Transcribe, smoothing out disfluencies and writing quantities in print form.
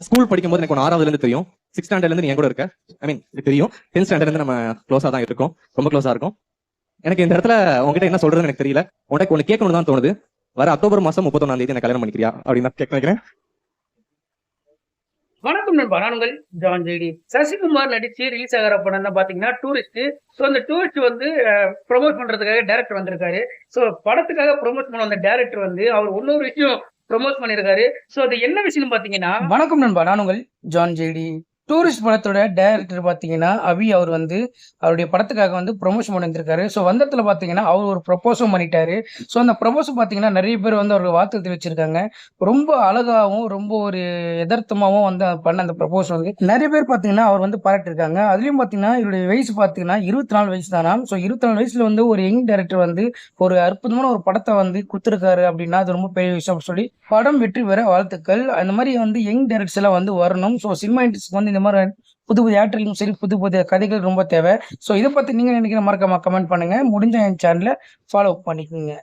School படிக்கும்போது எனக்கு 6வதுல இருந்து தெரியும். 6th ஸ்டாண்டர்ட்ல இருந்து நீ என் கூட இருக்க. ஐ மீன் தெரியும். 10th ஸ்டாண்டர்ட்ல இருந்து நம்ம க்ளோஸா தான் இருக்கோம். ரொம்ப க்ளோஸா இருக்கும். எனக்கு இந்த இடத்துல உங்ககிட்ட என்ன சொல்றதுன்னு எனக்கு தெரியல. உனக்கு ஒண்ணு கேட்கணும்னு தான் தோணுது. வர அக்டோபர் மாசம் 31ஆம் தேதி என்ன கல்யாணம் பண்ணிக்கிறியா அப்படின்னு தான் கேட்க நினைக்கிறேன். வணக்கம் நண்பா, நான் உங்கள் ஜான் ஜேடி. சசிகுமார் நடிச்சு ரிலீஸ் ஆகிற படம் தான் பாத்தீங்கன்னா டூரிஸ்ட். ஸோ அந்த டூரிஸ்ட் வந்து ப்ரொமோட் பண்றதுக்காக டேரக்டர் வந்திருக்காரு. ஸோ படத்துக்காக ப்ரொமோட் பண்ண வந்த டேரக்டர் வந்து அவர் இன்னொரு விஷயம் ப்ரொமோட் பண்ணிருக்காரு. ஸோ அது என்ன விஷயம் பாத்தீங்கன்னா, வணக்கம் நண்பா, நான் உங்கள் ஜான் ஜேடி. டூரிஸ்ட் படத்தோட டைரக்டர் பார்த்தீங்கன்னா அபி அவர் வந்து அவருடைய படத்துக்காக வந்து ப்ரொமோஷன் பண்ணியிருக்காரு. ஸோ வந்தத்தில் பார்த்தீங்கன்னா அவர் ஒரு ப்ரொப்போஸும் பண்ணிட்டாரு. ஸோ அந்த ப்ரொப்போஸும் பார்த்தீங்கன்னா நிறைய பேர் வந்து அவருக்கு வாழ்த்து தெரிவிச்சிருக்காங்க. ரொம்ப அழகாகவும் ரொம்ப ஒரு எதார்த்தமாகவும் வந்து பண்ண அந்த ப்ரொப்போஸ் வந்து நிறைய பேர் பார்த்தீங்கன்னா அவர் வந்து பாராட்டிருக்காங்க. அதுலேயும் பார்த்தீங்கன்னா இவருடைய வயசு பார்த்தீங்கன்னா 24 வயசு தானா. ஸோ 24 வயசுல வந்து ஒரு யங் டைரக்டர் வந்து ஒரு அற்புதமான ஒரு படத்தை வந்து கொடுத்துருக்காரு அப்படின்னா அது ரொம்ப பெரிய விஷயம் சொல்லி படம் வெற்றி பெற வாழ்த்துக்கள். அந்த மாதிரி வந்து யங் டைரக்டர்ஸ் எல்லாம் வந்து வரணும். ஸோ சினிமா இண்டஸ்ட்ரிக்கு வந்து இந்த மாதிரி புது புது ஆக்டர்களும் சரி புது புது கதைகள் ரொம்ப தேவை. ஸோ இதை பற்றி நீங்கள் நினைக்கிற மறக்காம கமெண்ட் பண்ணுங்க. முடிஞ்ச என் சேனலை ஃபாலோ பண்ணிக்கோங்க.